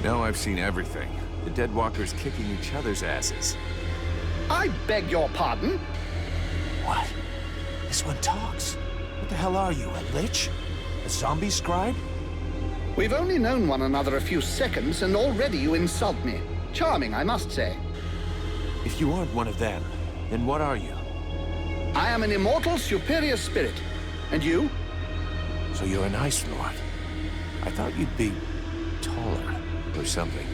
Now I've seen everything. The Dead Walkers kicking each other's asses. I beg your pardon? What? This one talks. What the hell are you, a lich? A zombie scribe? We've only known one another a few seconds, and already you insult me. Charming, I must say. If you aren't one of them, then what are you? I am an immortal, superior spirit. And you? So you're an Ice Lord. I thought you'd be taller or something.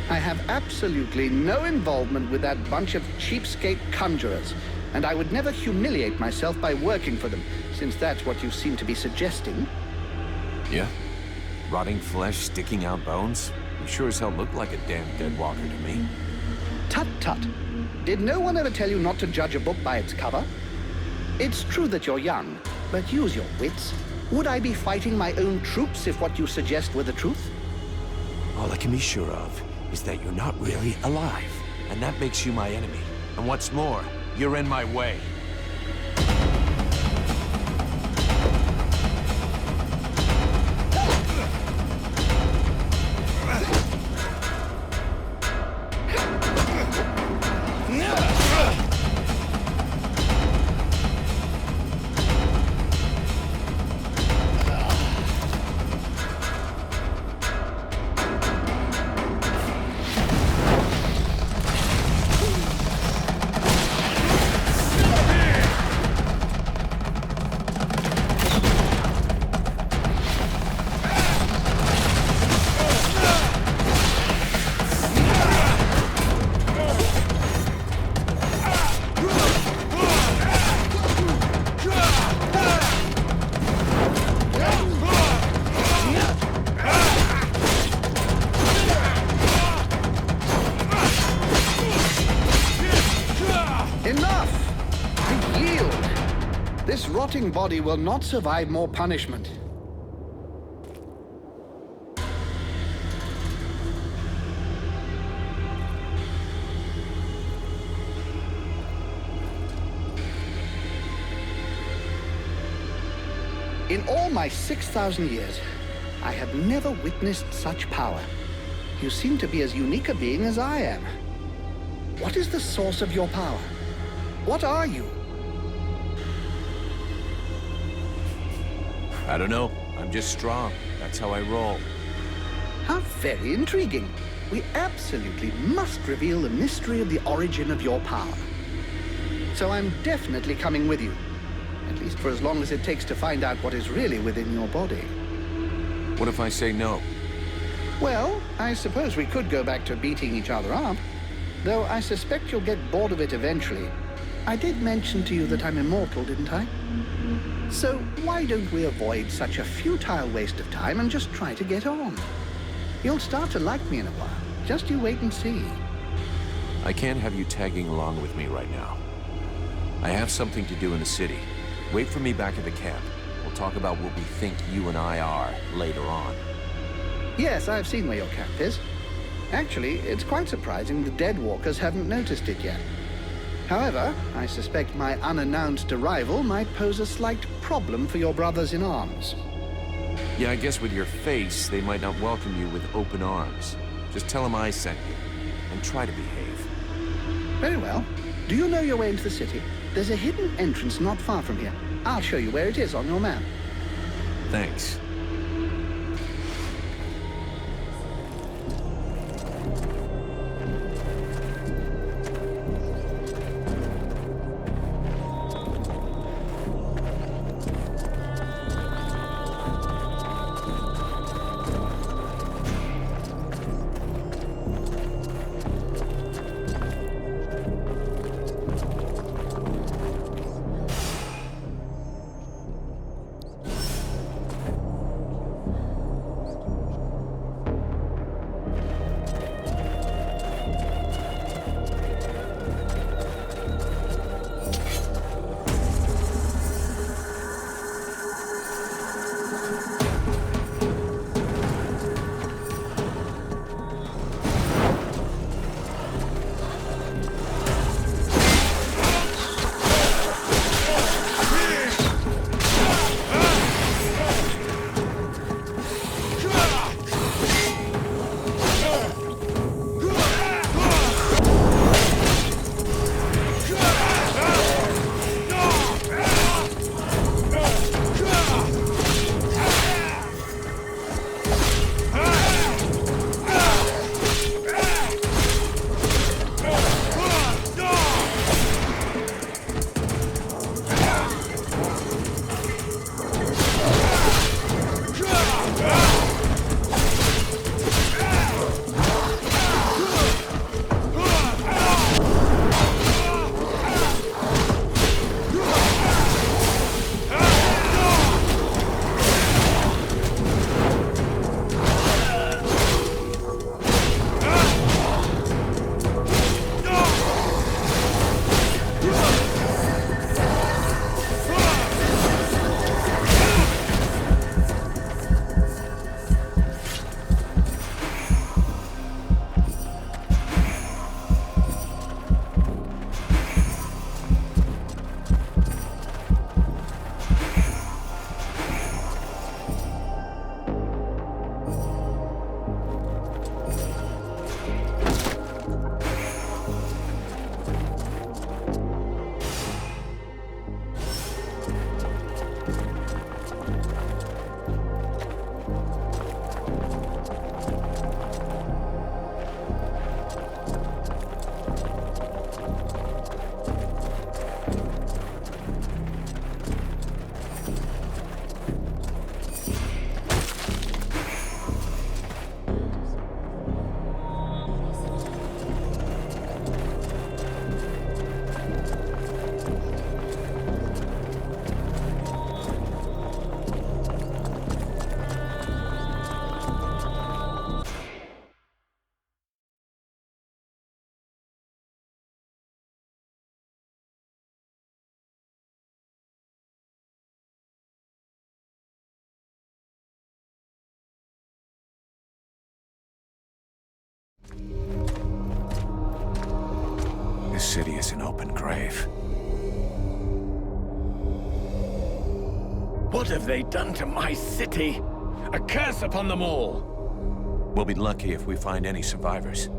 I have absolutely no involvement with that bunch of cheapskate conjurers, and I would never humiliate myself by working for them, since that's what you seem to be suggesting. Yeah? Rotting flesh, sticking out bones? You sure as hell look like a damn Dead Walker to me. Tut tut. Did no one ever tell you not to judge a book by its cover? It's true that you're young, but use your wits. Would I be fighting my own troops if what you suggest were the truth? All I can be sure of is that you're not really alive, and that makes you my enemy. And what's more, you're in my way. This rotting body will not survive more punishment. In all my 6,000 years, I have never witnessed such power. You seem to be as unique a being as I am. What is the source of your power? What are you? I don't know. I'm just strong. That's how I roll. How very intriguing. We absolutely must reveal the mystery of the origin of your power. So I'm definitely coming with you. At least for as long as it takes to find out what is really within your body. What if I say no? Well, I suppose we could go back to beating each other up. Though I suspect you'll get bored of it eventually. I did mention to you that I'm immortal, didn't I? So why don't we avoid such a futile waste of time and just try to get on? You'll start to like me in a while. Just you wait and see. I can't have you tagging along with me right now. I have something to do in the city. Wait for me back at the camp. We'll talk about what we think you and I are later on. Yes, I've seen where your camp is. Actually, it's quite surprising the Deadwalkers haven't noticed it yet. However, I suspect my unannounced arrival might pose a slight problem for your brothers in arms. Yeah, I guess with your face, they might not welcome you with open arms. Just tell them I sent you, and try to behave. Very well. Do you know your way into the city? There's a hidden entrance not far from here. I'll show you where it is on your map. Thanks. This city is an open grave. What What have they done to my city? A curse upon them all! We'll be lucky if we find any survivors.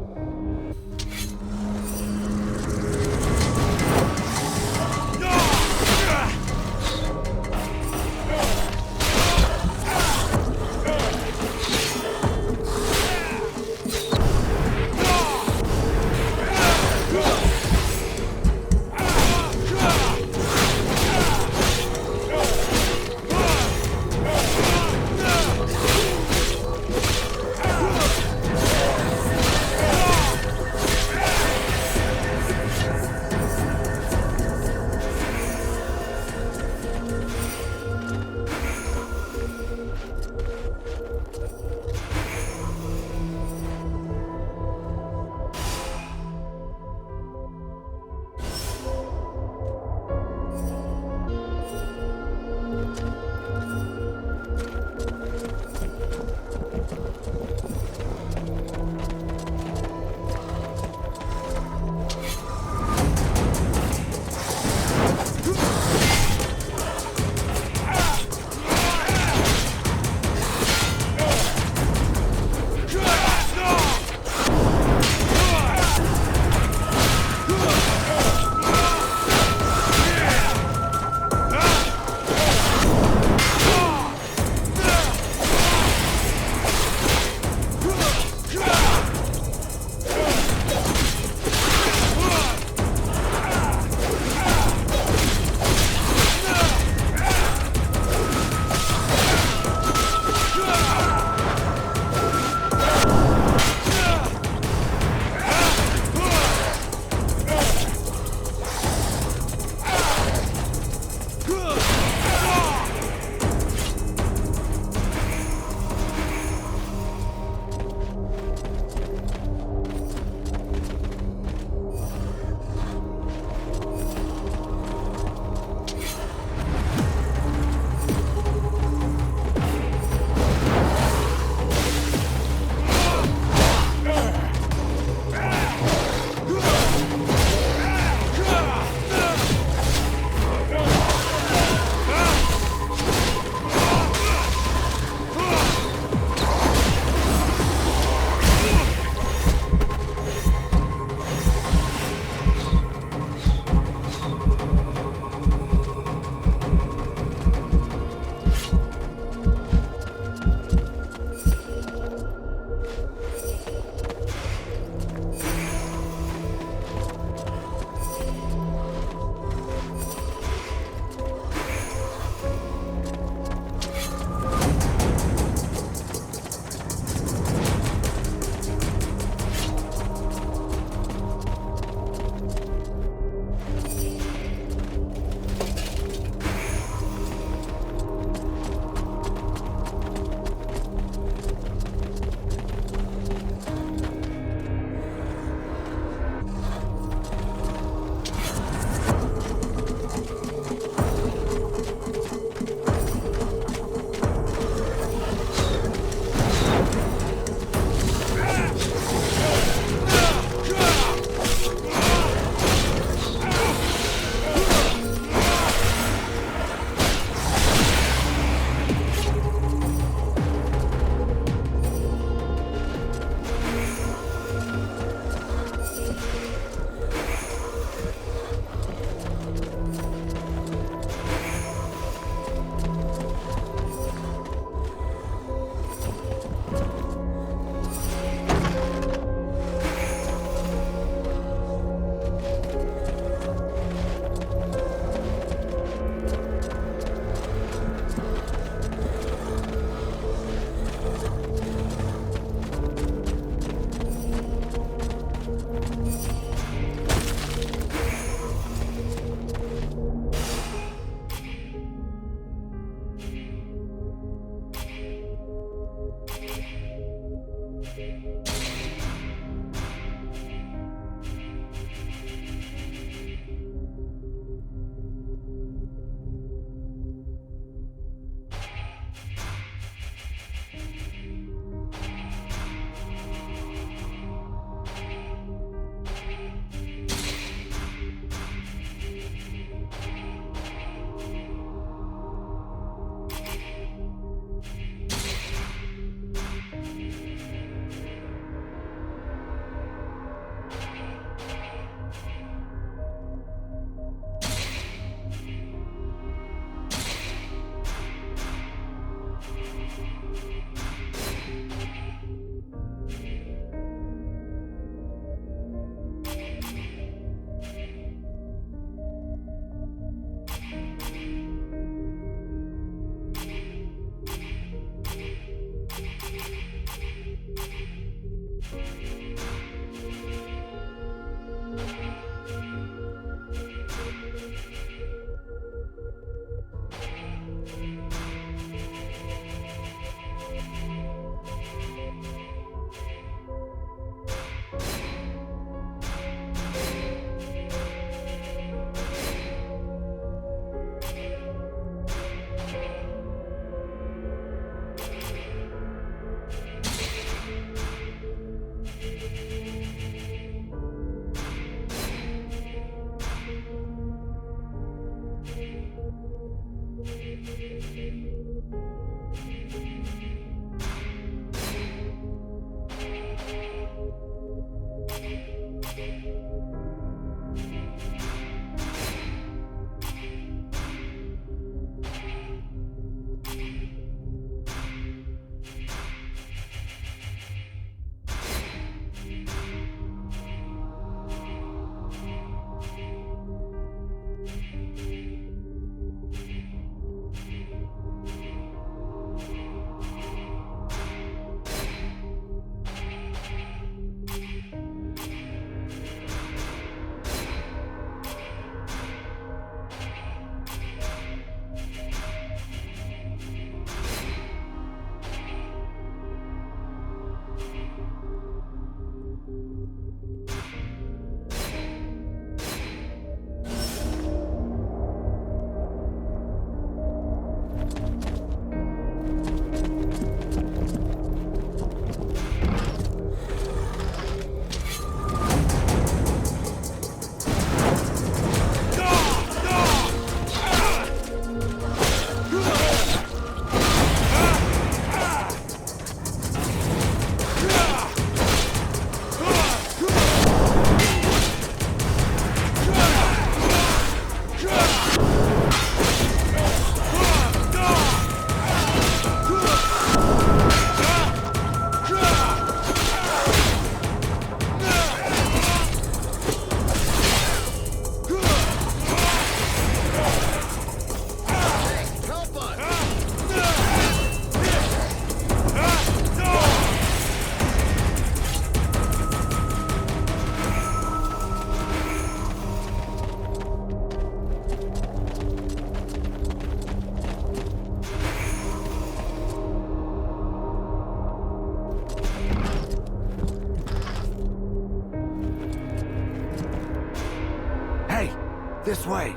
This way.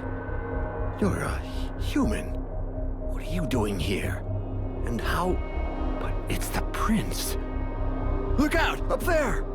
You're a human. What are you doing here? And how... But it's the prince. Look out! Up there!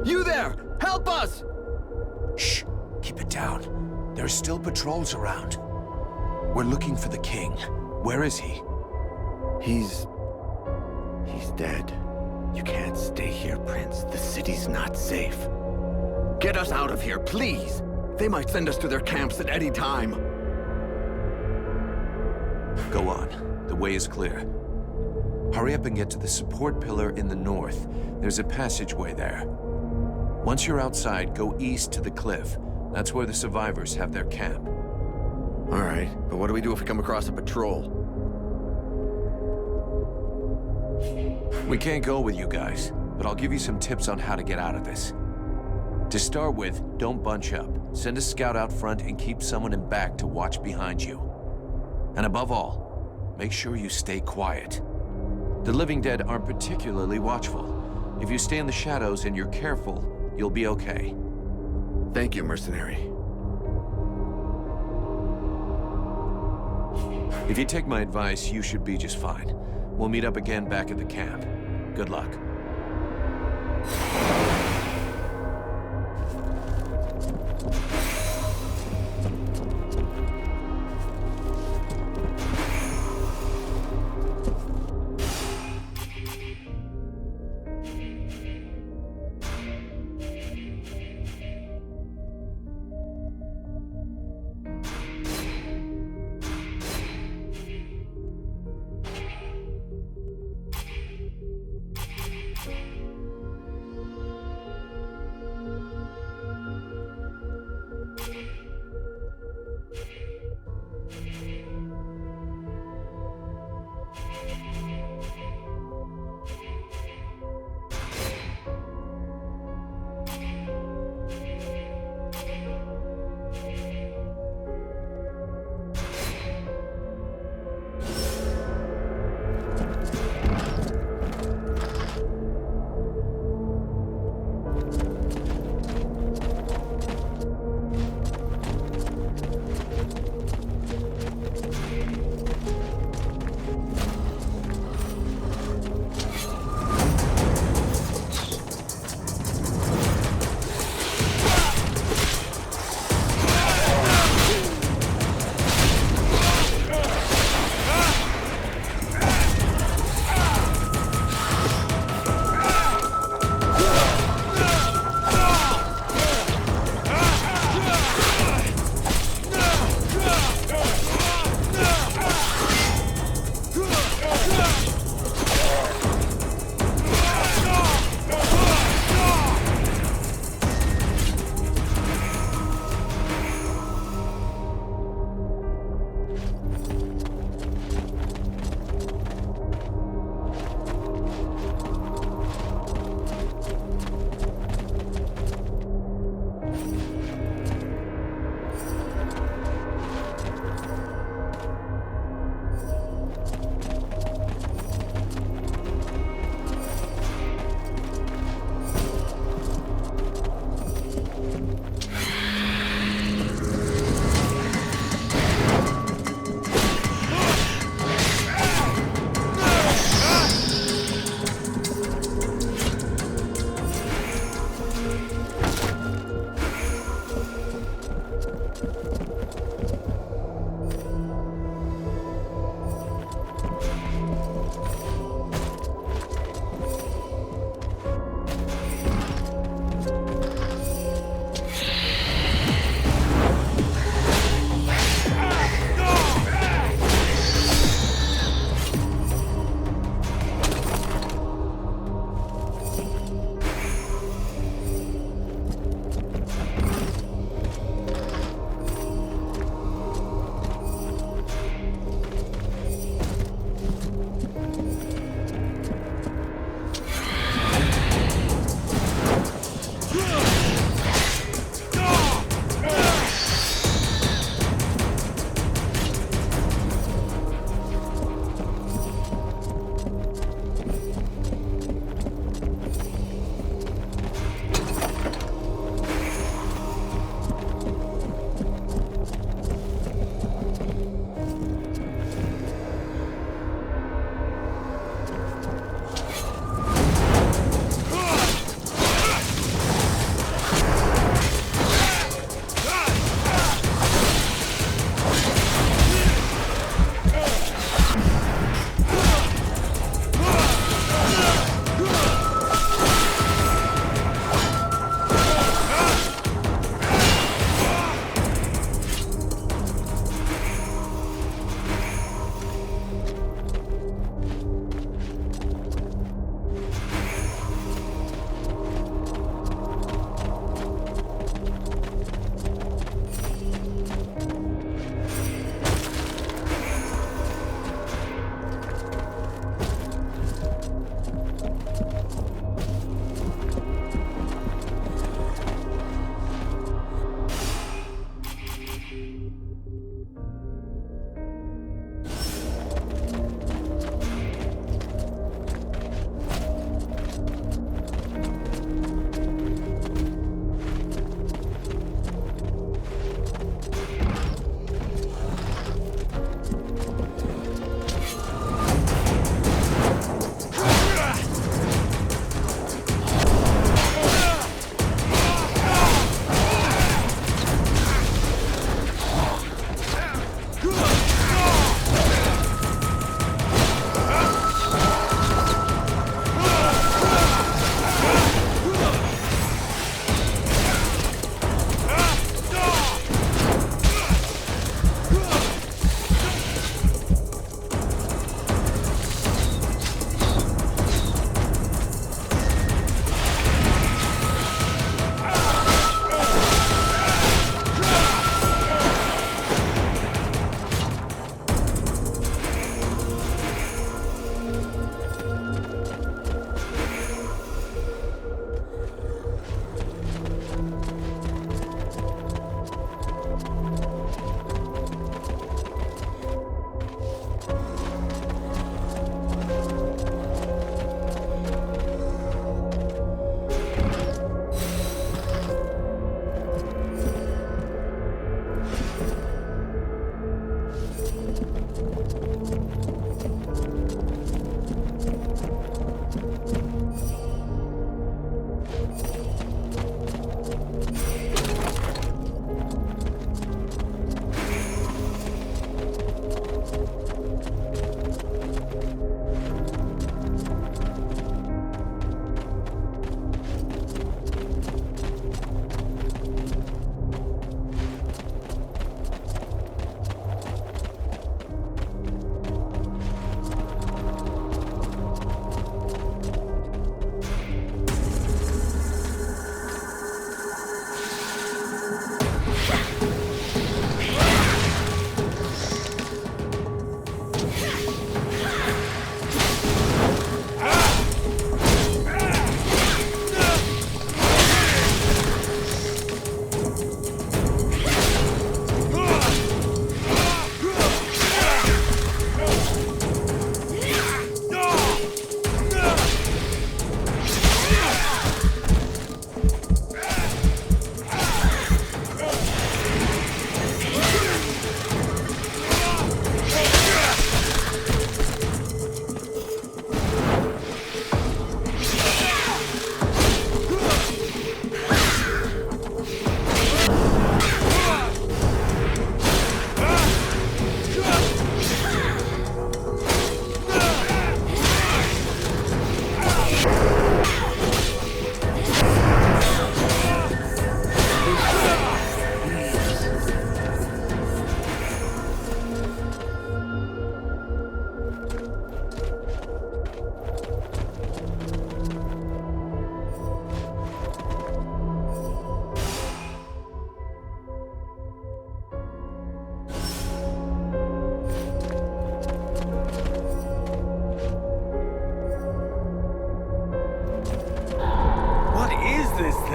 You there! Help us! Shh! Keep it down. There are still patrols around. We're looking for the king. Where is he? He's dead. You can't stay here, Prince. The city's not safe. Get us out of here, please! They might send us to their camps at any time. Go on. The way is clear. Hurry up and get to the support pillar in the north. There's a passageway there. Once you're outside, go east to the cliff. That's where the survivors have their camp. All right, but what do we do if we come across a patrol? We can't go with you guys, but I'll give you some tips on how to get out of this. To start with, don't bunch up. Send a scout out front and keep someone in back to watch behind you. And above all, make sure you stay quiet. The living dead aren't particularly watchful. If you stay in the shadows and you're careful, you'll be okay. Thank you, mercenary. If you take my advice, you should be just fine. We'll meet up again back at the camp. Good luck.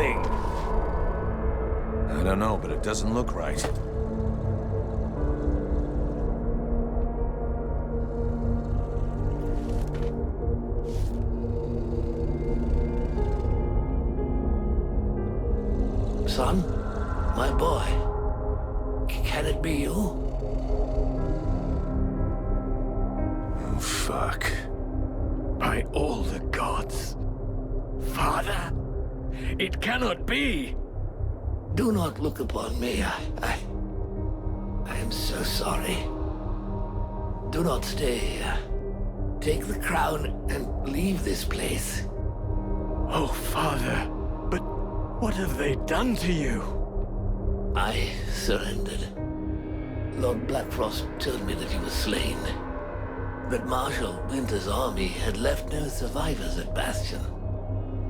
thing? I don't know, but it doesn't look right. Son? My boy? Can it be you? Oh, fuck. By all the gods. Father? It cannot be! Do not look upon me. I am so sorry. Do not stay here. Take the crown and leave this place. Oh, Father. But what have they done to you? I surrendered. Lord Blackfrost told me that he was slain. That Marshal Winter's army had left no survivors at Bastion.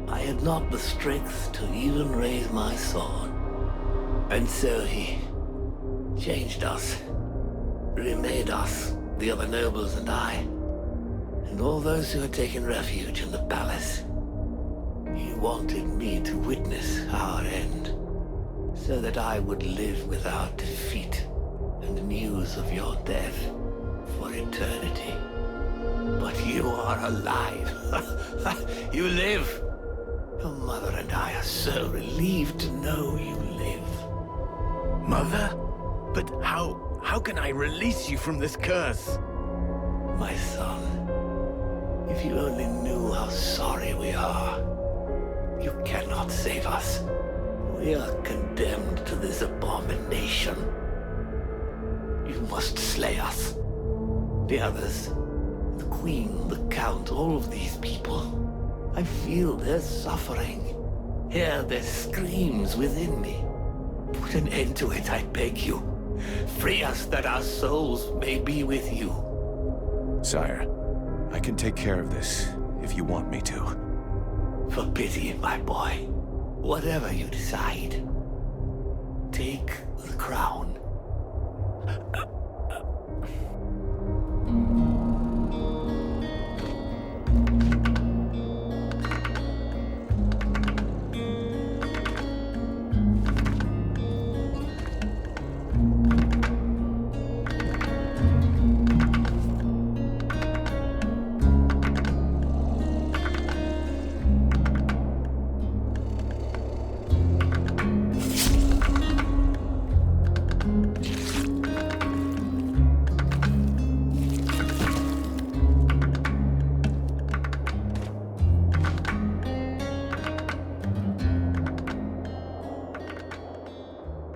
I had not the strength to even raise my sword. And so he changed us, remade us, the other nobles and I, and all those who had taken refuge in the palace. He wanted me to witness our end, so that I would live without defeat and news of your death for eternity. But you are alive. You live. Your mother and I are so relieved to know you live. Mother? But how can I release you from this curse? My son, if you only knew how sorry we are. You cannot save us. We are condemned to this abomination. You must slay us. The others, the Queen, the Count, all of these people. I feel their suffering. Hear their screams within me. Put an end to it, I beg you. Free us that our souls may be with you. Sire, I can take care of this, if you want me to. For pity, my boy. Whatever you decide. Take the crown.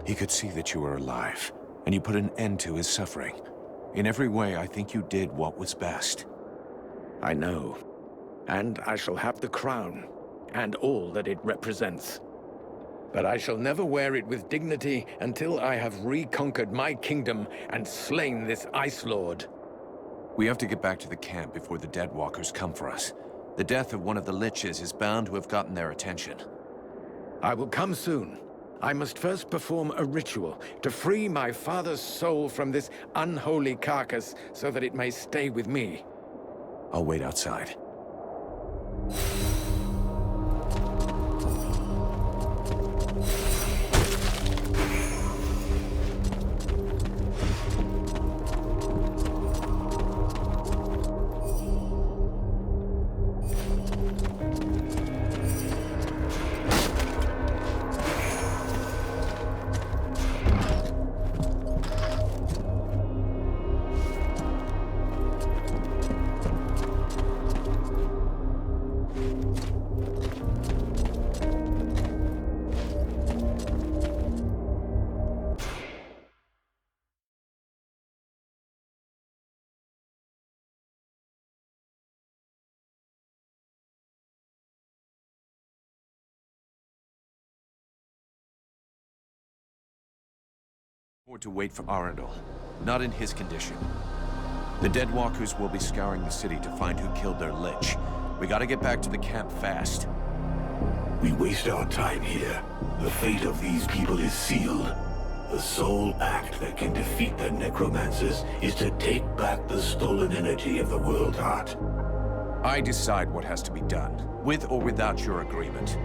He could see that you were alive, and you put an end to his suffering. In every way, I think you did what was best. I know. And I shall have the crown, and all that it represents. But I shall never wear it with dignity until I have reconquered my kingdom and slain this Ice Lord. We have to get back to the camp before the Deadwalkers come for us. The death of one of the Liches is bound to have gotten their attention. I will come soon. I must first perform a ritual to free my father's soul from this unholy carcass so that it may stay with me. I'll wait outside. Or to wait for Arundel. Not in his condition. The Deadwalkers will be scouring the city to find who killed their Lich. We gotta get back to the camp fast. We waste our time here. The fate of these people is sealed. The sole act that can defeat the necromancers is to take back the stolen energy of the World Heart. I decide what has to be done, with or without your agreement.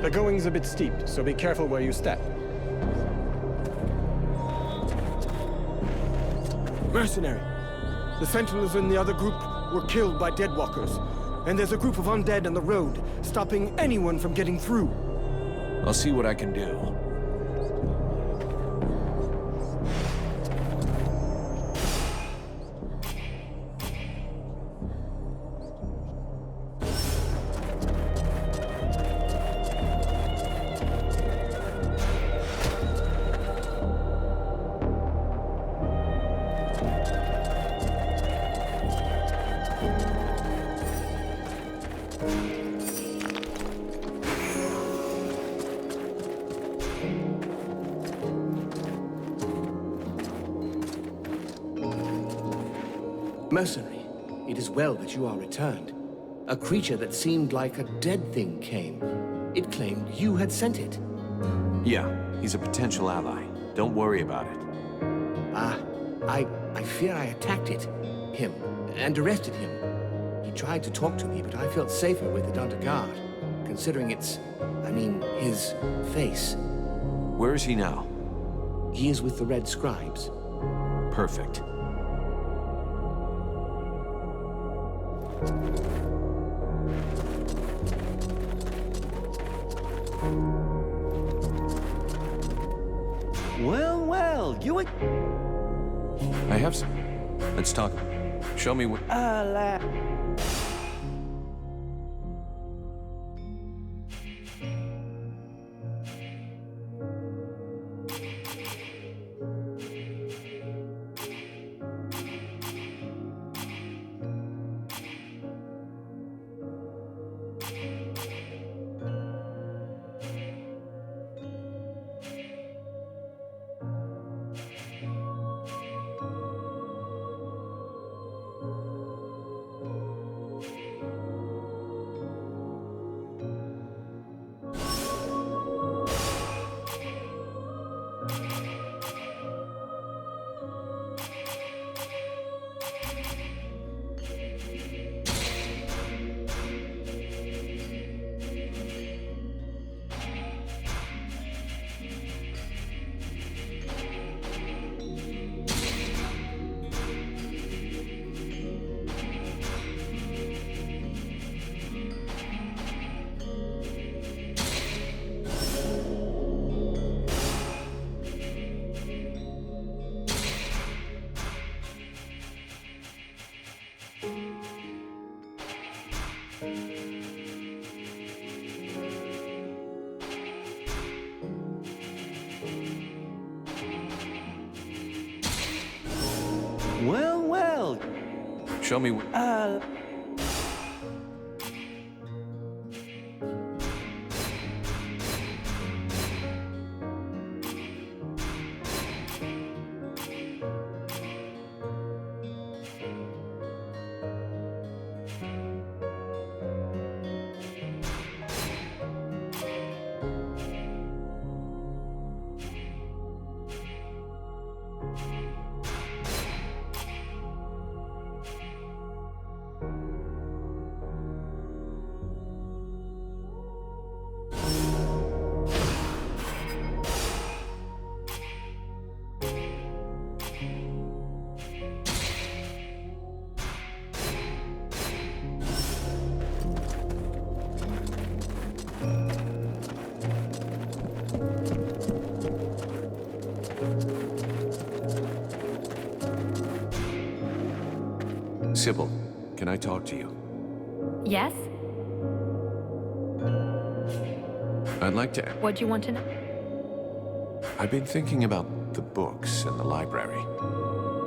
The going's a bit steep, so be careful where you step. Mercenary! The Sentinels in the other group were killed by Deadwalkers, and there's a group of undead on the road, stopping anyone from getting through. I'll see what I can do. Mercenary, it is well that you are returned. A creature that seemed like a dead thing came. It claimed you had sent it. Yeah, he's a potential ally. Don't worry about it. I fear I attacked him, and arrested him. He tried to talk to me, but I felt safer with it under guard, considering his face. Where is he now? He is with the Red Scribes. Perfect. Well, you... I have some. Let's talk. Show me what... Well. Show me what... Sybil, can I talk to you? Yes? I'd like to... What do you want to know? I've been thinking about the books in the library.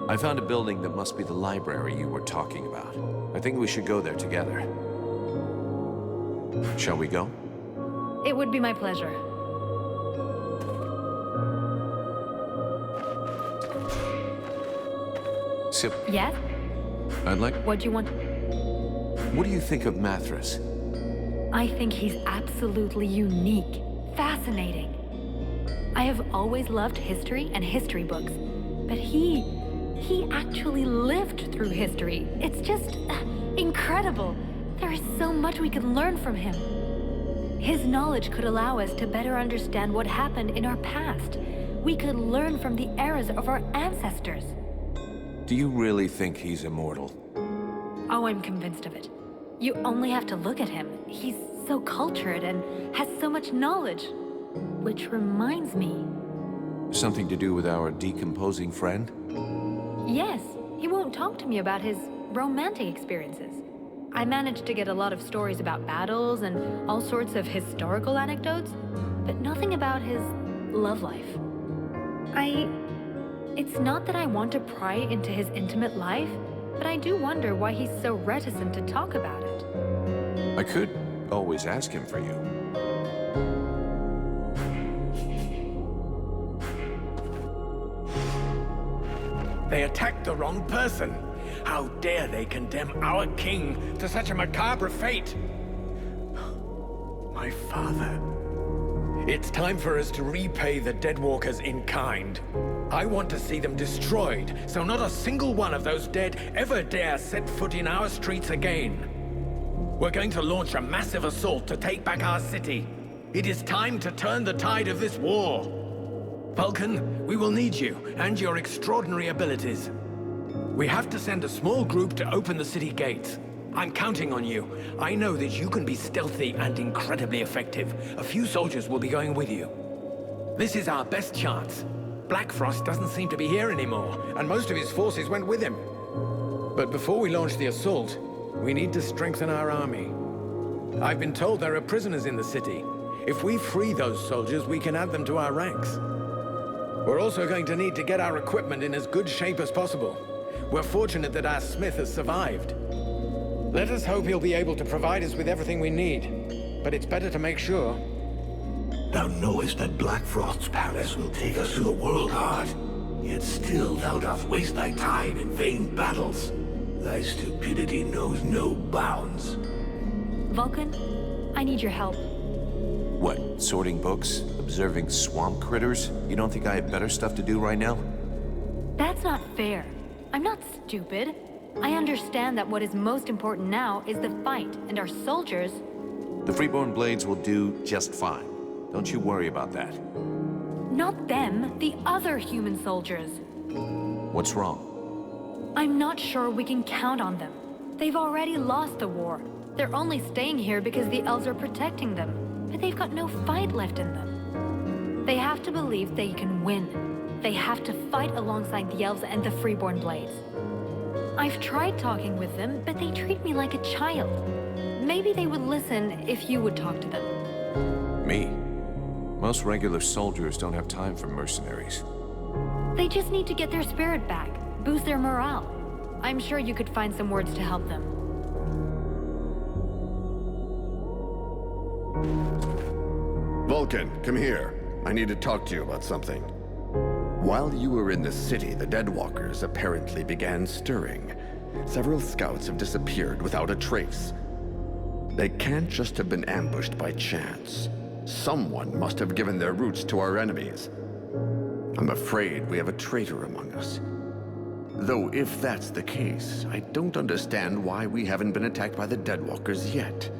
I found a building that must be the library you were talking about. I think we should go there together. Shall we go? It would be my pleasure. Except, Yes? I'd like... What do you want? What do you think of Mathras? I think he's absolutely unique, fascinating. I have always loved history and history books, but he actually lived through history. It's just incredible. There is so much we could learn from him. His knowledge could allow us to better understand what happened in our past. We could learn from the eras of our ancestors. Do you really think he's immortal? Oh, I'm convinced of it. You only have to look at him. He's so cultured and has so much knowledge. Which reminds me... Something to do with our decomposing friend? Yes, he won't talk to me about his romantic experiences. I managed to get a lot of stories about battles and all sorts of historical anecdotes, but nothing about his love life. It's not that I want to pry into his intimate life, but I do wonder why he's so reticent to talk about it. I could always ask him for you. They attacked the wrong person. How dare they condemn our king to such a macabre fate? My father. It's time for us to repay the Deadwalkers in kind. I want to see them destroyed, so not a single one of those dead ever dare set foot in our streets again. We're going to launch a massive assault to take back our city. It is time to turn the tide of this war. Vulcan, we will need you and your extraordinary abilities. We have to send a small group to open the city gates. I'm counting on you. I know that you can be stealthy and incredibly effective. A few soldiers will be going with you. This is our best chance. Black Frost doesn't seem to be here anymore, and most of his forces went with him. But before we launch the assault, we need to strengthen our army. I've been told there are prisoners in the city. If we free those soldiers, we can add them to our ranks. We're also going to need to get our equipment in as good shape as possible. We're fortunate that our smith has survived. Let us hope he'll be able to provide us with everything we need. But it's better to make sure. Thou knowest that Black Frost's palace will take us to the World Heart. Yet still thou dost waste thy time in vain battles. Thy stupidity knows no bounds. Vulcan, I need your help. What, sorting books? Observing swamp critters? You don't think I have better stuff to do right now? That's not fair. I'm not stupid. I understand that what is most important now is the fight, and our soldiers... The Freeborn Blades will do just fine. Don't you worry about that. Not them, the other human soldiers. What's wrong? I'm not sure we can count on them. They've already lost the war. They're only staying here because the elves are protecting them, but they've got no fight left in them. They have to believe they can win. They have to fight alongside the elves and the Freeborn Blades. I've tried talking with them, but they treat me like a child. Maybe they would listen if you would talk to them. Me? Most regular soldiers don't have time for mercenaries. They just need to get their spirit back, boost their morale. I'm sure you could find some words to help them. Vulcan, come here. I need to talk to you about something. While you were in the city, the Deadwalkers apparently began stirring. Several scouts have disappeared without a trace. They can't just have been ambushed by chance. Someone must have given their routes to our enemies. I'm afraid we have a traitor among us. Though if that's the case, I don't understand why we haven't been attacked by the Deadwalkers yet.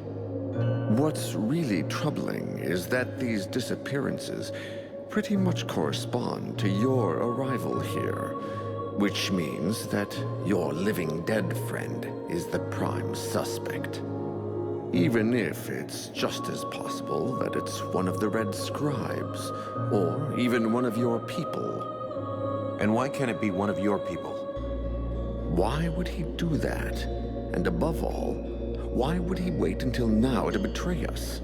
What's really troubling is that these disappearances pretty much correspond to your arrival here, which means that your living dead friend is the prime suspect. Even if it's just as possible that it's one of the Red Scribes, or even one of your people. And why can't it be one of your people? Why would he do that? And above all, why would he wait until now to betray us?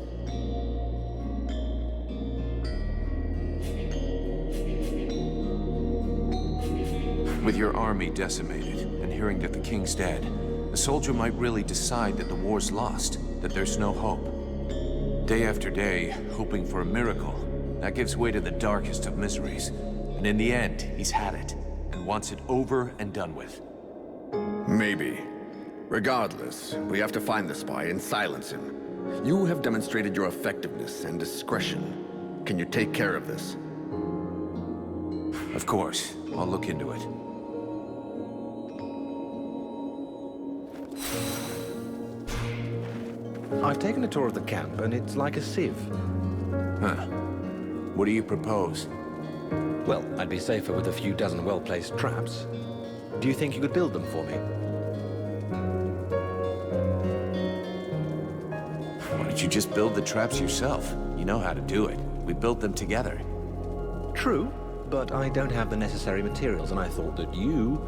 With your army decimated, and hearing that the king's dead, a soldier might really decide that the war's lost, that there's no hope. Day after day, hoping for a miracle, that gives way to the darkest of miseries. And in the end, he's had it, and wants it over and done with. Maybe. Regardless, we have to find the spy and silence him. You have demonstrated your effectiveness and discretion. Can you take care of this? Of course. I'll look into it. I've taken a tour of the camp, and it's like a sieve. Huh. What do you propose? Well, I'd be safer with a few dozen well-placed traps. Do you think you could build them for me? Why don't you just build the traps yourself? You know how to do it. We built them together. True, but I don't have the necessary materials, and I thought that you...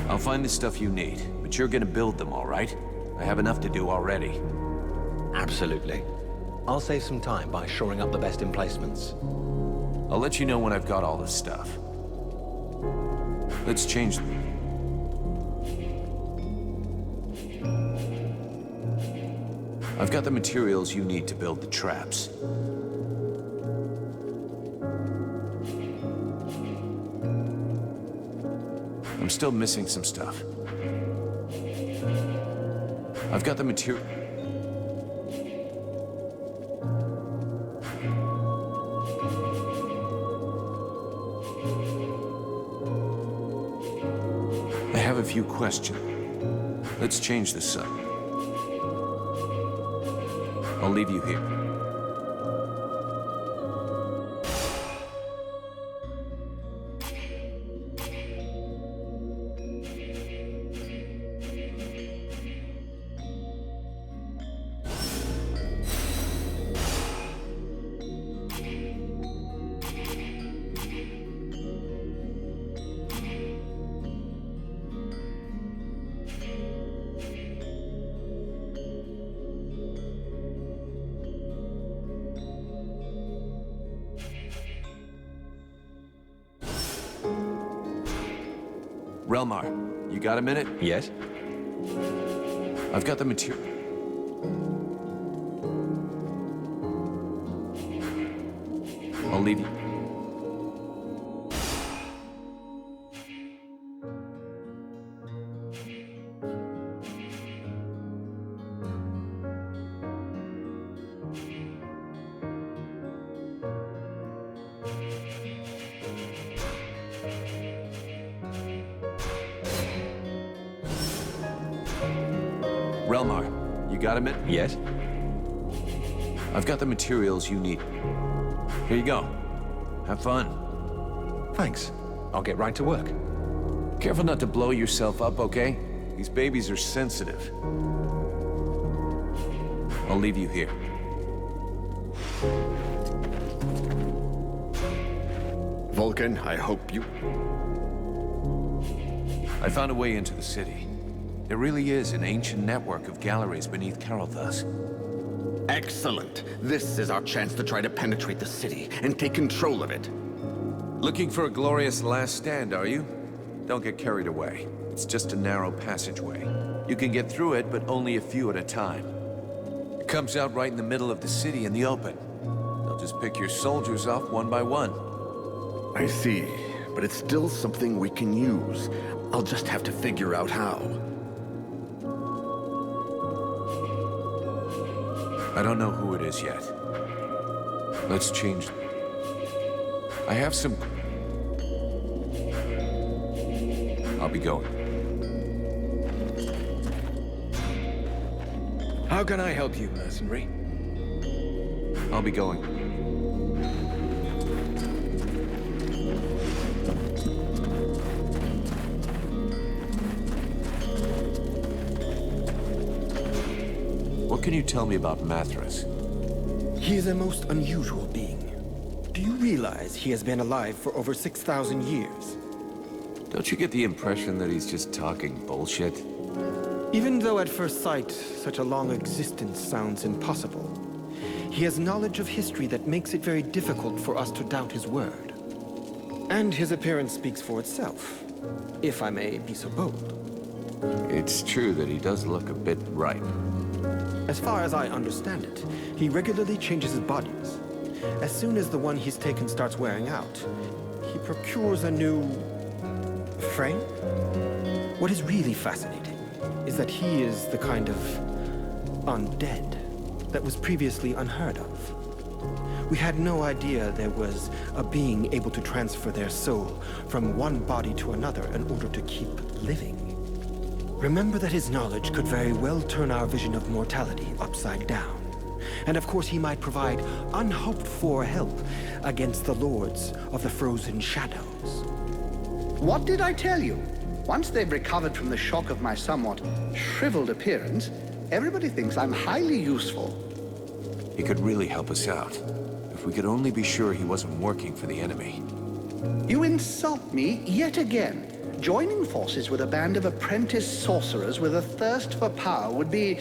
I'll find the stuff you need, but you're gonna build them, all right? I have enough to do already. Absolutely. I'll save some time by shoring up the best emplacements. I'll let you know when I've got all the stuff. Let's change them. I've got the materials you need to build the traps. I'm still missing some stuff. I've got the material... I have a few questions. Let's change this up. I'll leave you here. Relmar, you got a minute? Yes? I've got the material. I'll leave you. Relmar, you got a minute? Yes? I've got the materials you need. Here you go. Have fun. Thanks. I'll get right to work. Careful not to blow yourself up, okay? These babies are sensitive. I'll leave you here. Vulcan, I hope you... I found a way into the city. There really is an ancient network of galleries beneath Carolthus. Excellent. This is our chance to try to penetrate the city and take control of it. Looking for a glorious last stand, are you? Don't get carried away. It's just a narrow passageway. You can get through it, but only a few at a time. It comes out right in the middle of the city in the open. They'll just pick your soldiers off one by one. I see, but it's still something we can use. I'll just have to figure out how. I don't know who it is yet. Let's change. I have some... I'll be going. How can I help you, mercenary? I'll be going. What can you tell me about Mathras? He is a most unusual being. Do you realize he has been alive for over 6,000 years? Don't you get the impression that he's just talking bullshit? Even though at first sight, such a long existence sounds impossible, he has knowledge of history that makes it very difficult for us to doubt his word. And his appearance speaks for itself, if I may be so bold. It's true that he does look a bit ripe. As far as I understand it, he regularly changes his bodies. As soon as the one he's taken starts wearing out, he procures a new Frank? What is really fascinating is that he is the kind of undead that was previously unheard of. We had no idea there was a being able to transfer their soul from one body to another in order to keep living. Remember that his knowledge could very well turn our vision of mortality upside down. And of course he might provide unhoped-for help against the lords of the frozen shadows. What did I tell you? Once they've recovered from the shock of my somewhat shriveled appearance, everybody thinks I'm highly useful. He could really help us out. If we could only be sure he wasn't working for the enemy. You insult me yet again. Joining forces with a band of apprentice sorcerers with a thirst for power would be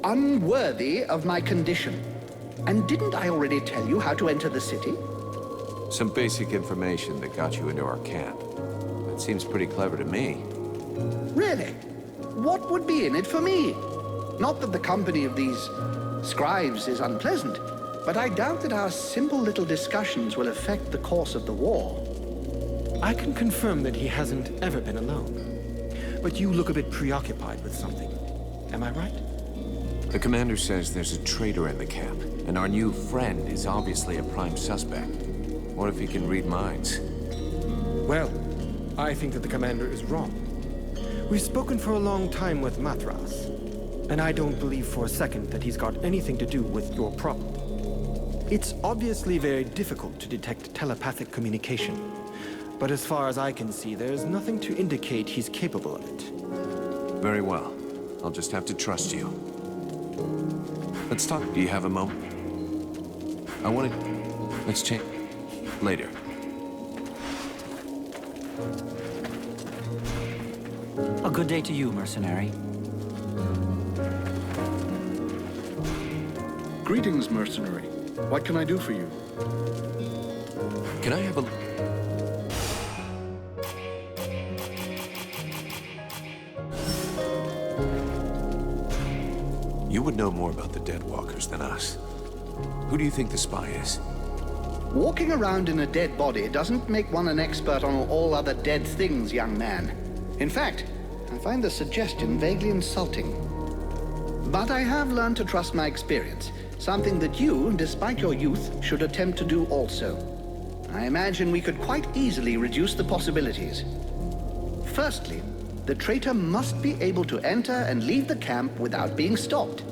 unworthy of my condition. And didn't I already tell you how to enter the city? Some basic information that got you into our camp. That seems pretty clever to me. Really? What would be in it for me? Not that the company of these scribes is unpleasant, but I doubt that our simple little discussions will affect the course of the war. I can confirm that he hasn't ever been alone. But you look a bit preoccupied with something. Am I right? The commander says there's a traitor in the camp, and our new friend is obviously a prime suspect. What if he can read minds? Well, I think that the commander is wrong. We've spoken for a long time with Mathras, and I don't believe for a second that he's got anything to do with your problem. It's obviously very difficult to detect telepathic communication, but as far as I can see, there's nothing to indicate he's capable of it. Very well. I'll just have to trust you. Let's talk. Do you have a moment? I want to... Let's change... Later. A good day to you, mercenary. Greetings, mercenary. What can I do for you? Can I have a... You would know more about the Deadwalkers than us. Who do you think the spy is? Walking around in a dead body doesn't make one an expert on all other dead things, young man. In fact, I find the suggestion vaguely insulting. But I have learned to trust my experience, something that you, despite your youth, should attempt to do also. I imagine we could quite easily reduce the possibilities. Firstly, the traitor must be able to enter and leave the camp without being stopped.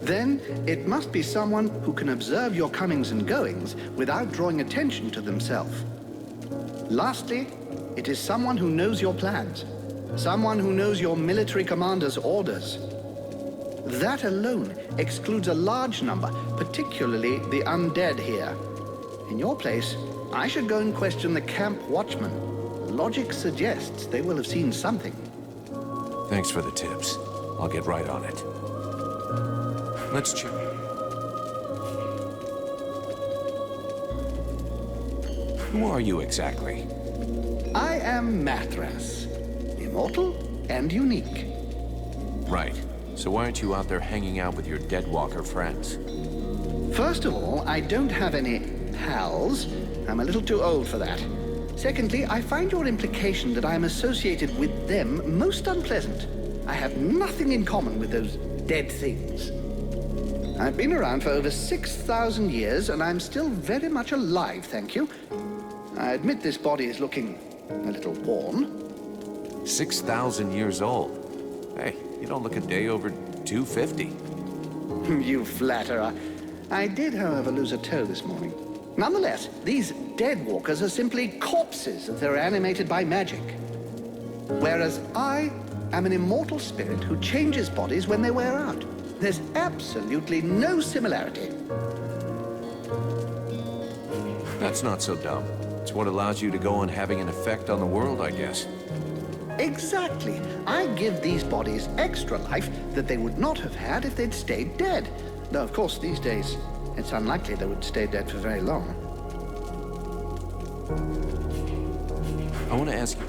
Then, it must be someone who can observe your comings and goings without drawing attention to themselves. Lastly, it is someone who knows your plans. Someone who knows your military commander's orders. That alone excludes a large number, particularly the undead here. In your place, I should go and question the camp watchman. Logic suggests they will have seen something. Thanks for the tips. I'll get right on it. Let's check. Who are you exactly? I am Mathras. Immortal and unique. Right. So why aren't you out there hanging out with your Deadwalker friends? First of all, I don't have any pals. I'm a little too old for that. Secondly, I find your implication that I am associated with them most unpleasant. I have nothing in common with those dead things. I've been around for over 6,000 years, and I'm still very much alive, thank you. I admit this body is looking a little worn. 6,000 years old. Hey, you don't look a day over 250. You flatterer. I did, however, lose a toe this morning. Nonetheless, these Deadwalkers are simply corpses if they're animated by magic. Whereas I am an immortal spirit who changes bodies when they wear out. There's absolutely no similarity. That's not so dumb. It's what allows you to go on having an effect on the world, I guess. Exactly. I give these bodies extra life that they would not have had if they'd stayed dead. Though, of course, these days, it's unlikely they would stay dead for very long. I want to ask you,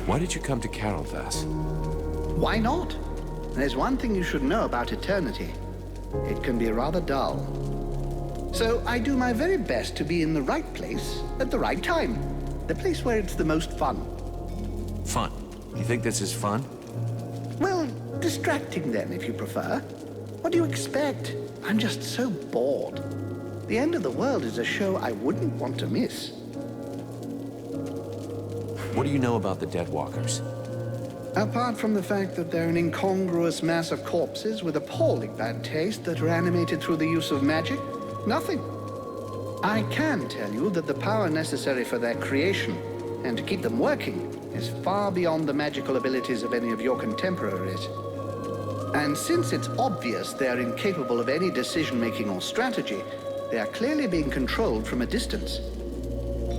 why did you come to Carolthas? Why not? There's one thing you should know about eternity. It can be rather dull. So I do my very best to be in the right place at the right time. The place where it's the most fun. Fun. You think this is fun? Well, distracting then, if you prefer. What do you expect? I'm just so bored. The End of the World is a show I wouldn't want to miss. What do you know about the Deadwalkers? Apart from the fact that they're an incongruous mass of corpses with appalling bad taste that are animated through the use of magic, nothing. I can tell you that the power necessary for their creation and to keep them working is far beyond the magical abilities of any of your contemporaries. And since it's obvious they're incapable of any decision-making or strategy, they are clearly being controlled from a distance.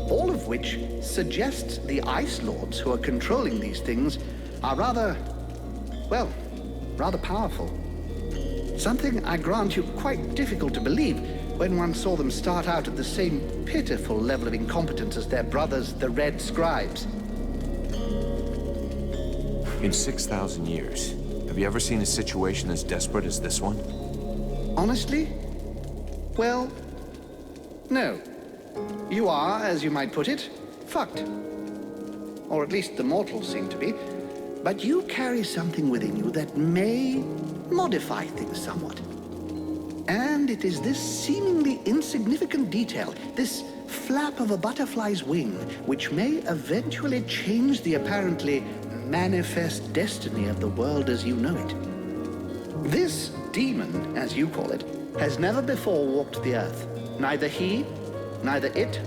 All of which suggests the Ice Lords who are controlling these things are rather powerful. Something, I grant you, quite difficult to believe when one saw them start out at the same pitiful level of incompetence as their brothers, the Red Scribes. In 6,000 years, have you ever seen a situation as desperate as this one? Honestly? Well, no. You are, as you might put it, fucked. Or at least the mortals seem to be. But you carry something within you that may modify things somewhat. And it is this seemingly insignificant detail, this flap of a butterfly's wing, which may eventually change the apparently manifest destiny of the world as you know it. This demon, as you call it, has never before walked the earth. Neither he, neither it,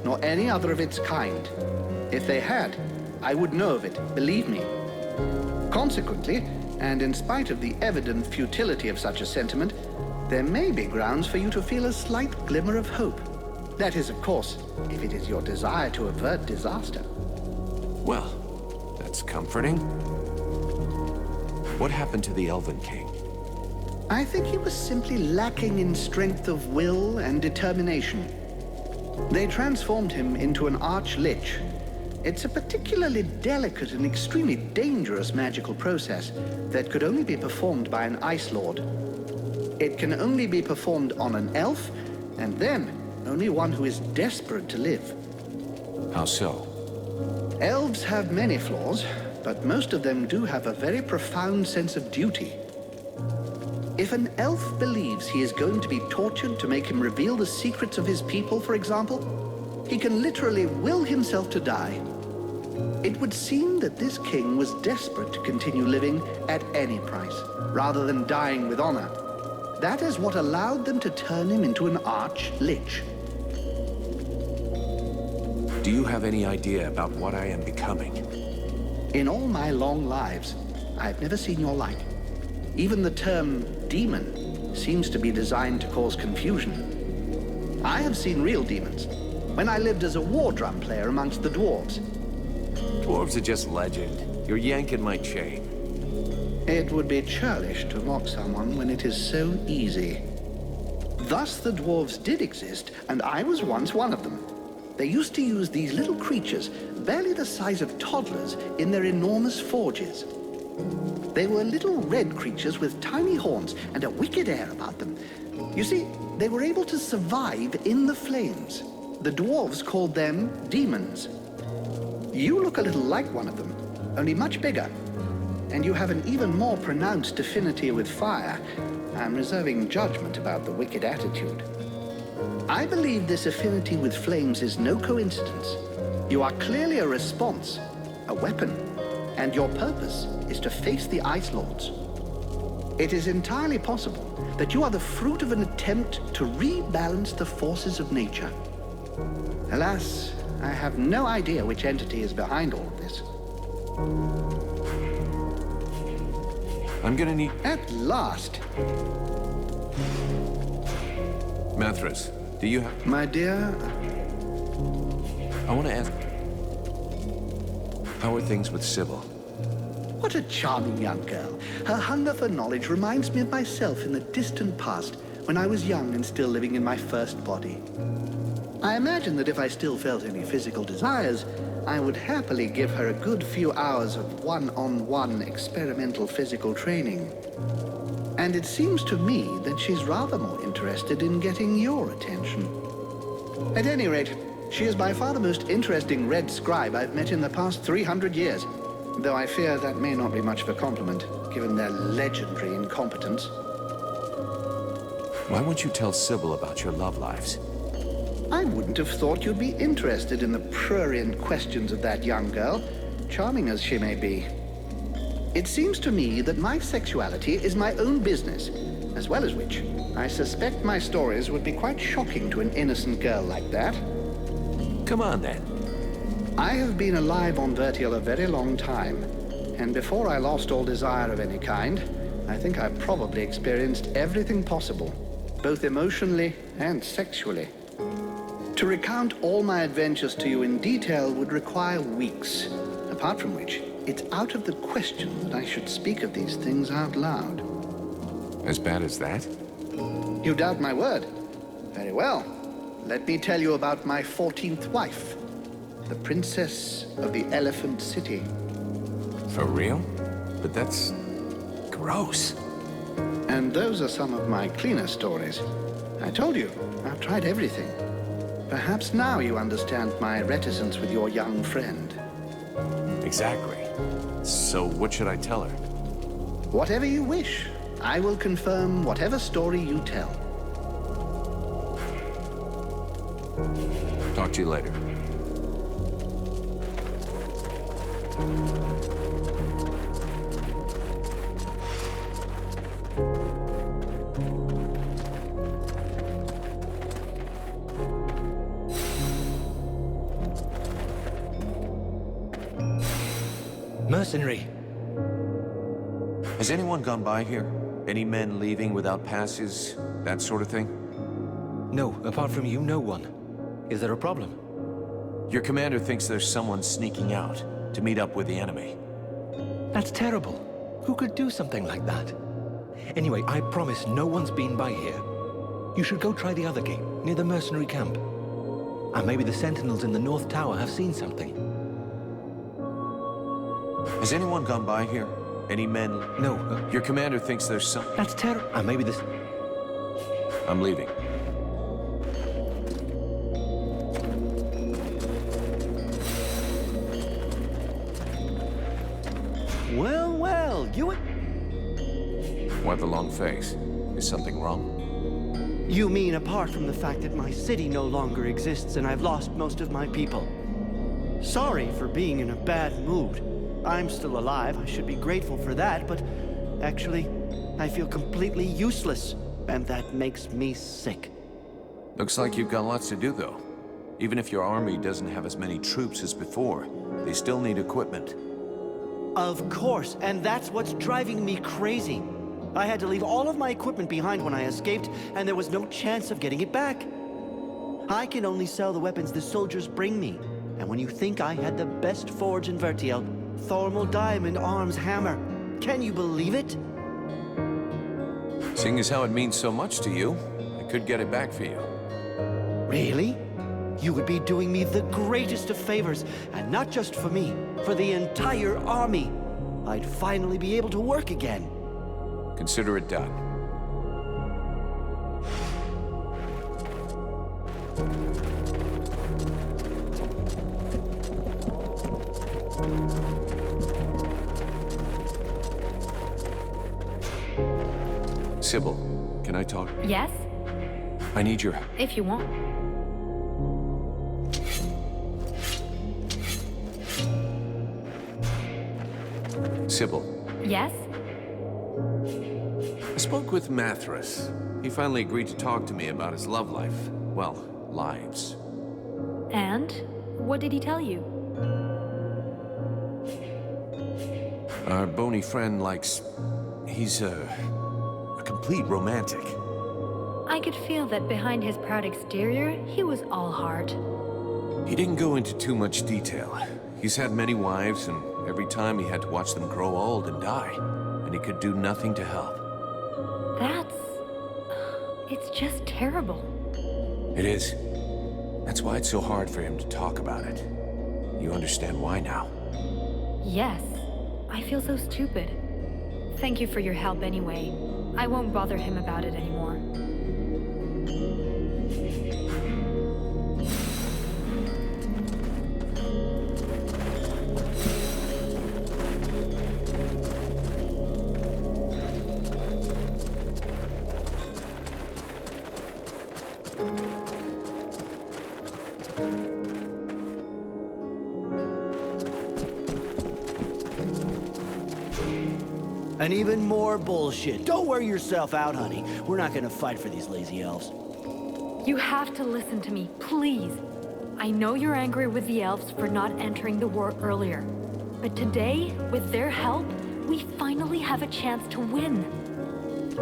nor any other of its kind. If they had, I would know of it, believe me. Consequently, and in spite of the evident futility of such a sentiment, there may be grounds for you to feel a slight glimmer of hope. That is, of course, if it is your desire to avert disaster. Well, that's comforting. What happened to the Elven King? I think he was simply lacking in strength of will and determination. They transformed him into an Arch-Lich. It's a particularly delicate and extremely dangerous magical process that could only be performed by an Ice Lord. It can only be performed on an elf, and then only one who is desperate to live. How so? Elves have many flaws, but most of them do have a very profound sense of duty. If an elf believes he is going to be tortured to make him reveal the secrets of his people, for example, he can literally will himself to die. It would seem that this king was desperate to continue living at any price, rather than dying with honor. That is what allowed them to turn him into an Arch-Lich. Do you have any idea about what I am becoming? In all my long lives, I've never seen your like. Even the term demon seems to be designed to cause confusion. I have seen real demons when I lived as a war drum player amongst the dwarves. Dwarves are just legend. You're yanking my chain. It would be churlish to mock someone when it is so easy. Thus the dwarves did exist, and I was once one of them. They used to use these little creatures, barely the size of toddlers, in their enormous forges. They were little red creatures with tiny horns and a wicked air about them. You see, they were able to survive in the flames. The dwarves called them demons. You look a little like one of them, only much bigger. And you have an even more pronounced affinity with fire. I'm reserving judgment about the wicked attitude. I believe this affinity with flames is no coincidence. You are clearly a response, a weapon, and your purpose is to face the Ice Lords. It is entirely possible that you are the fruit of an attempt to rebalance the forces of nature. Alas, I have no idea which entity is behind all of this. I'm gonna need... At last! Methras, do you have... My dear... I want to ask... How are things with Sybil? What a charming young girl. Her hunger for knowledge reminds me of myself in the distant past, when I was young and still living in my first body. I imagine that if I still felt any physical desires, I would happily give her a good few hours of one-on-one experimental physical training. And it seems to me that she's rather more interested in getting your attention. At any rate, She is by far the most interesting red scribe I've met in the past 300 years. Though I fear that may not be much of a compliment, given their legendary incompetence. Why won't you tell Sybil about your love lives? I wouldn't have thought you'd be interested in the prurient questions of that young girl, charming as she may be. It seems to me that my sexuality is my own business, as well as which, I suspect my stories would be quite shocking to an innocent girl like that. Come on, then. I have been alive on Vertiel a very long time, and before I lost all desire of any kind, I think I probably experienced everything possible, both emotionally and sexually. To recount all my adventures to you in detail would require weeks, apart from which, it's out of the question that I should speak of these things out loud. As bad as that? You doubt my word? Very well. Let me tell you about my 14th wife, the Princess of the Elephant City. For real? But that's gross. And those are some of my cleaner stories. I told you, I've tried everything. Perhaps now you understand my reticence with your young friend. Exactly. So what should I tell her? Whatever you wish. I will confirm whatever story you tell. Talk to you later. Mercenary! Has anyone gone by here? Any men leaving without passes? That sort of thing? No, apart from you, no one. Is there a problem? Your commander thinks there's someone sneaking out to meet up with the enemy. That's terrible. Who could do something like that? Anyway, I promise no one's been by here. You should go try the other gate, near the mercenary camp. And maybe the sentinels in the North Tower have seen something. Has anyone gone by here? Any men? No. Your commander thinks there's some... That's terrible. And maybe this... I'm leaving. Well, well, you... Why the long face? Is something wrong? You mean apart from the fact that my city no longer exists and I've lost most of my people? Sorry for being in a bad mood. I'm still alive, I should be grateful for that, but actually, I feel completely useless, and that makes me sick. Looks like you've got lots to do, though. Even if your army doesn't have as many troops as before, they still need equipment. Of course, and that's what's driving me crazy. I had to leave all of my equipment behind when I escaped, and there was no chance of getting it back. I can only sell the weapons the soldiers bring me, and when you think I had the best forge in Vertiel, Thormal Diamond Arms Hammer. Can you believe it? Seeing as how it means so much to you, I could get it back for you. Really? You would be doing me the greatest of favors, and not just for me, for the entire army. I'd finally be able to work again. Consider it done. Sybil, can I talk? Yes? I need your... If you want. Sybil. Yes? I spoke with Mathras. He finally agreed to talk to me about his love life. Well, lives. And? What did he tell you? Our bony friend likes... He's a complete romantic. I could feel that behind his proud exterior, he was all heart. He didn't go into too much detail. He's had many wives, and every time he had to watch them grow old and die, and he could do nothing to help. It's just terrible. It is. That's why it's so hard for him to talk about it. You understand why now? Yes. I feel so stupid. Thank you for your help anyway. I won't bother him about it anymore. And even more bullshit. Don't wear yourself out, honey. We're not gonna fight for these lazy elves. You have to listen to me, please. I know you're angry with the elves for not entering the war earlier. But today, with their help, we finally have a chance to win.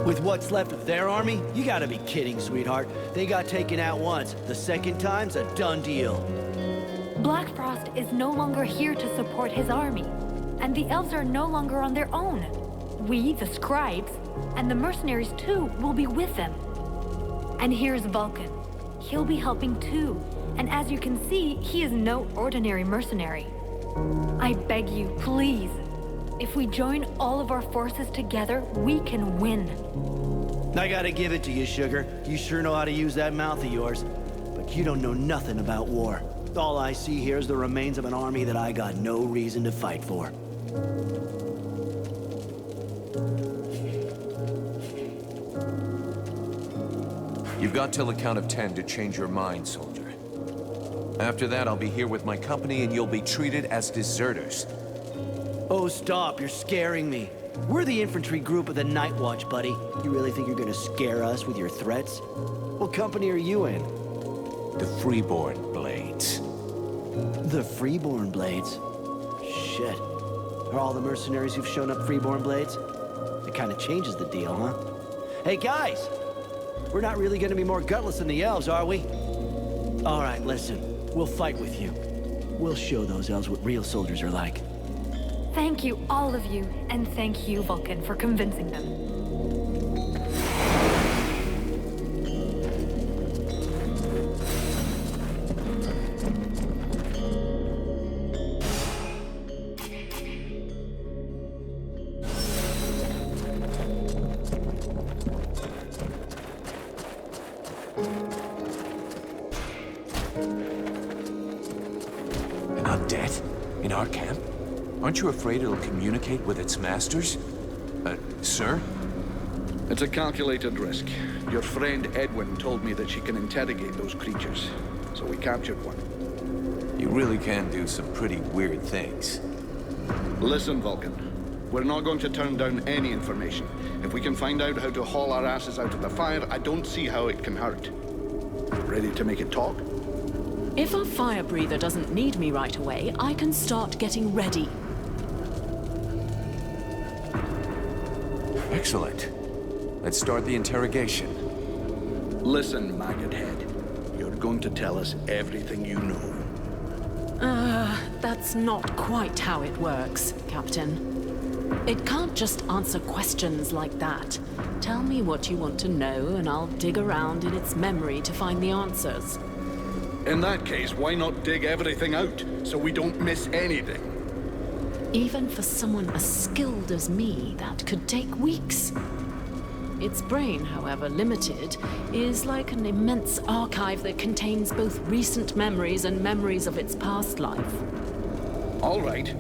With what's left of their army? You gotta be kidding, sweetheart. They got taken out once. The second time's a done deal. Black Frost is no longer here to support his army. And the elves are no longer on their own. We, the scribes, and the mercenaries too, will be with them. And here's Vulcan. He'll be helping too. And as you can see, he is no ordinary mercenary. I beg you, please. If we join all of our forces together, we can win. I gotta give it to you, Sugar. You sure know how to use that mouth of yours. But you don't know nothing about war. All I see here is the remains of an army that I got no reason to fight for. You've got till the count of 10 to change your mind, soldier. After that, I'll be here with my company and you'll be treated as deserters. Oh, stop. You're scaring me. We're the infantry group of the Night Watch, buddy. You really think you're gonna scare us with your threats? What company are you in? The Freeborn Blades. The Freeborn Blades? Shit. Are all the mercenaries who've shown up Freeborn Blades? It kinda changes the deal, huh? Hey, guys! We're not really gonna be more gutless than the elves, are we? All right, listen. We'll fight with you. We'll show those elves what real soldiers are like. Thank you, all of you, and thank you, Vulcan, for convincing them. An undead? In our camp? Aren't you afraid it'll communicate with its masters? Sir? It's a calculated risk. Your friend Edwin told me that she can interrogate those creatures, so we captured one. You really can do some pretty weird things. Listen, Vulcan. We're not going to turn down any information. If we can find out how to haul our asses out of the fire, I don't see how it can hurt. Ready to make it talk? If our fire breather doesn't need me right away, I can start getting ready. Excellent. Let's start the interrogation. Listen, Maggot Head. You're going to tell us everything you know. That's not quite how it works, Captain. It can't just answer questions like that. Tell me what you want to know, and I'll dig around in its memory to find the answers. In that case, why not dig everything out, so we don't miss anything? Even for someone as skilled as me, that could take weeks. Its brain, however limited, is like an immense archive that contains both recent memories and memories of its past life. All right.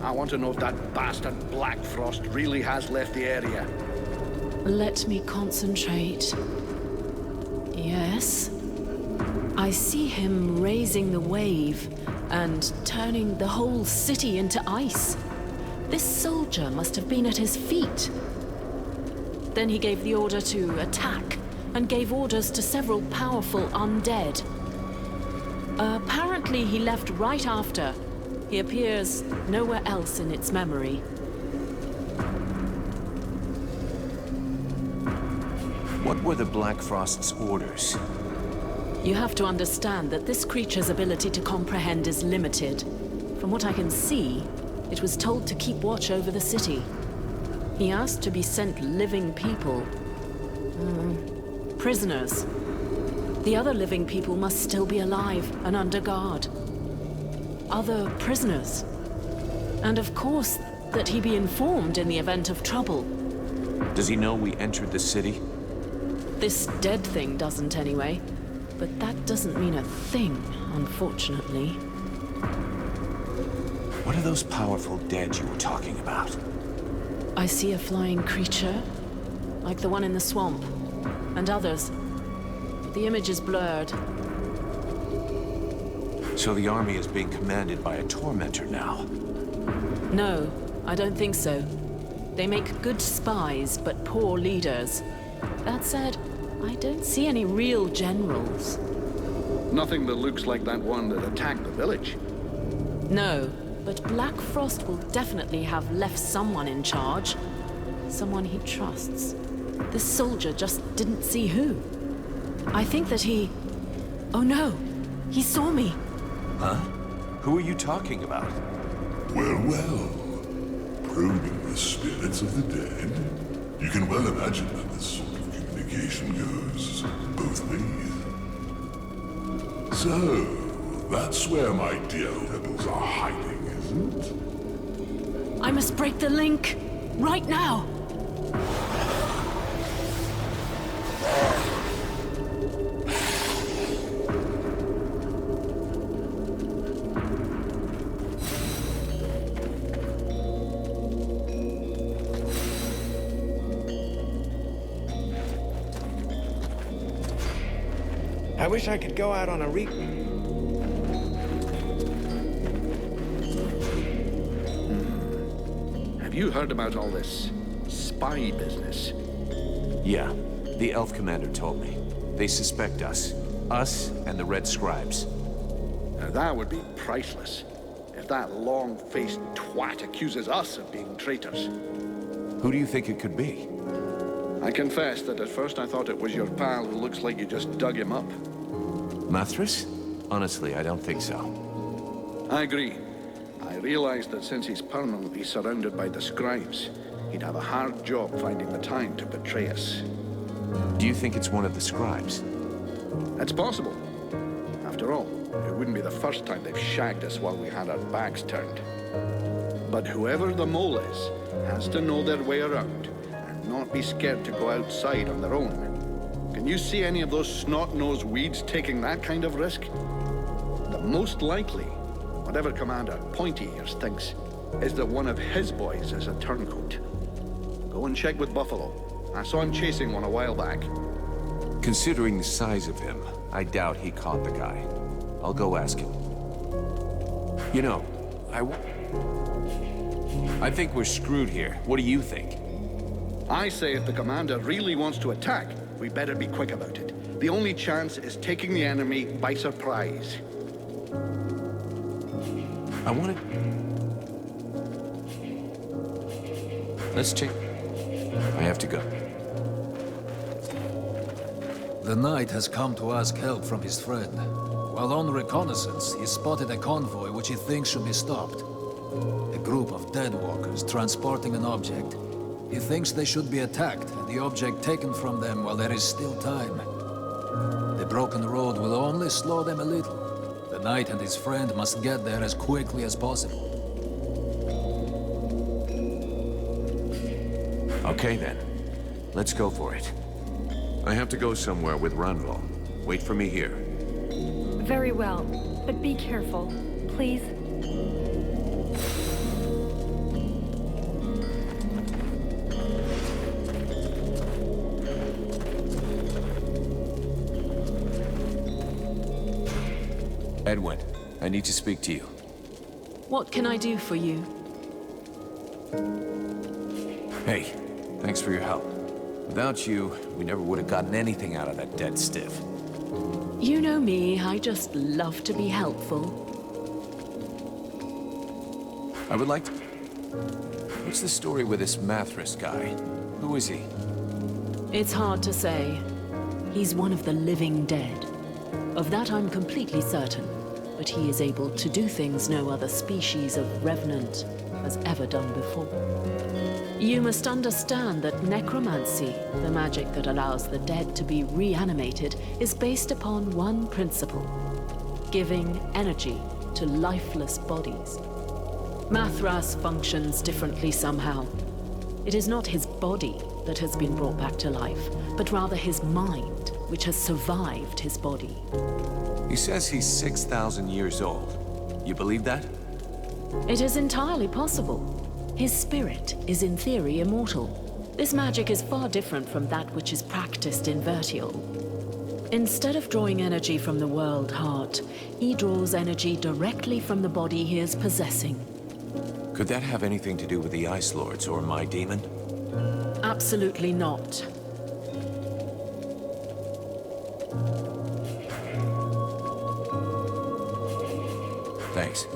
I want to know if that bastard Black Frost really has left the area. Let me concentrate. Yes. I see him raising the wave and turning the whole city into ice. This soldier must have been at his feet. Then he gave the order to attack and gave orders to several powerful undead. Apparently he left right after. He appears nowhere else in its memory. What were the Black Frost's orders? You have to understand that this creature's ability to comprehend is limited. From what I can see, it was told to keep watch over the city. He asked to be sent living people. Prisoners. The other living people must still be alive and under guard. Other prisoners. And of course, that he be informed in the event of trouble. Does he know we entered the city? This dead thing doesn't anyway. But that doesn't mean a thing, unfortunately. What are those powerful dead you were talking about? I see a flying creature, like the one in the swamp, and others. The image is blurred. So the army is being commanded by a tormentor now. No, I don't think so. They make good spies, but poor leaders. That said, I don't see any real generals. Nothing that looks like that one that attacked the village. No, but Black Frost will definitely have left someone in charge. Someone he trusts. This soldier just didn't see who. I think that he... Oh no! He saw me! Huh? Who are you talking about? Well, well. Probing the spirits of the dead. You can well imagine that this sort of communication goes both ways. So, that's where my dear rebels are hiding, isn't it? I must break the link! Right now! I wish I could go out on a Have you heard about all this spy business? Yeah, the elf commander told me. They suspect us. Us and the Red Scribes. Now that would be priceless. If that long-faced twat accuses us of being traitors. Who do you think it could be? I confess that at first I thought it was your pal who looks like you just dug him up. Mathras? Honestly, I don't think so. I agree. I realized that since he's permanently surrounded by the scribes, he'd have a hard job finding the time to betray us. Do you think it's one of the scribes? It's possible. After all, it wouldn't be the first time they've shagged us while we had our backs turned. But whoever the mole is, has to know their way around, and not be scared to go outside on their own. Can you see any of those snot-nosed weeds taking that kind of risk? The most likely, whatever Commander Pointy Ears thinks, is that one of his boys is a turncoat. Go and check with Buffalo. I saw him chasing one a while back. Considering the size of him, I doubt he caught the guy. I'll go ask him. You know, I think we're screwed here. What do you think? I say if the commander really wants to attack, we better be quick about it. The only chance is taking the enemy by surprise. I want to... Let's check. I have to go. The knight has come to ask help from his friend. While on reconnaissance, he spotted a convoy which he thinks should be stopped. A group of dead walkers transporting an object. He thinks they should be attacked and the object taken from them while there is still time. The broken road will only slow them a little. The knight and his friend must get there as quickly as possible. Okay then. Let's go for it. I have to go somewhere with Ranval. Wait for me here. Very well, but be careful, please. Edwin, I need to speak to you. What can I do for you? Hey, thanks for your help. Without you, we never would have gotten anything out of that dead stiff. You know me, I just love to be helpful. I would like to... What's the story with this Mathras guy? Who is he? It's hard to say. He's one of the living dead. Of that I'm completely certain. But he is able to do things no other species of revenant has ever done before. You must understand that necromancy, the magic that allows the dead to be reanimated, is based upon one principle: giving energy to lifeless bodies. Mathras functions differently somehow. It is not his body that has been brought back to life, but rather his mind, which has survived his body. He says he's 6,000 years old. You believe that? It is entirely possible. His spirit is in theory immortal. This magic is far different from that which is practiced in Vertial. Instead of drawing energy from the world heart, he draws energy directly from the body he is possessing. Could that have anything to do with the Ice Lords or my demon? Absolutely not. Thanks.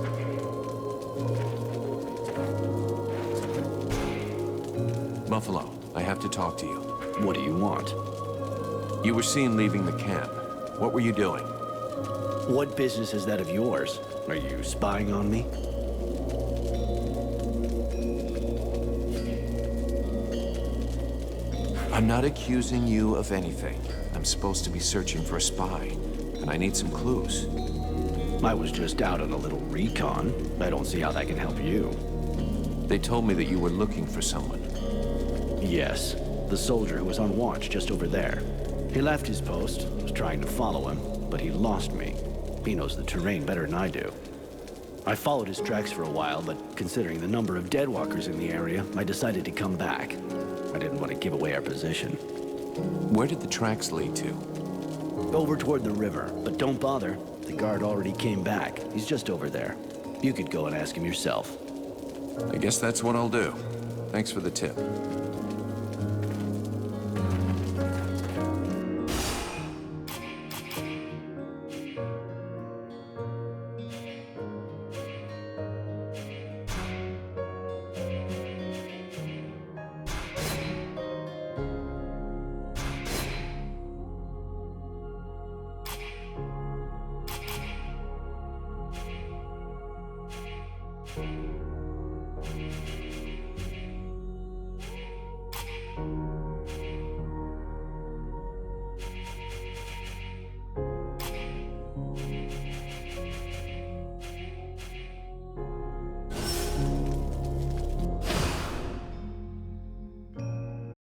Buffalo, I have to talk to you. What do you want? You were seen leaving the camp. What were you doing? What business is that of yours? Are you spying on me? I'm not accusing you of anything. I'm supposed to be searching for a spy, and I need some clues. I was just out on a little recon. I don't see how that can help you. They told me that you were looking for someone. Yes, the soldier who was on watch just over there. He left his post, was trying to follow him, but he lost me. He knows the terrain better than I do. I followed his tracks for a while, but considering the number of deadwalkers in the area, I decided to come back. I didn't want to give away our position. Where did the tracks lead to? Over toward the river, but don't bother. The guard already came back. He's just over there. You could go and ask him yourself. I guess that's what I'll do. Thanks for the tip.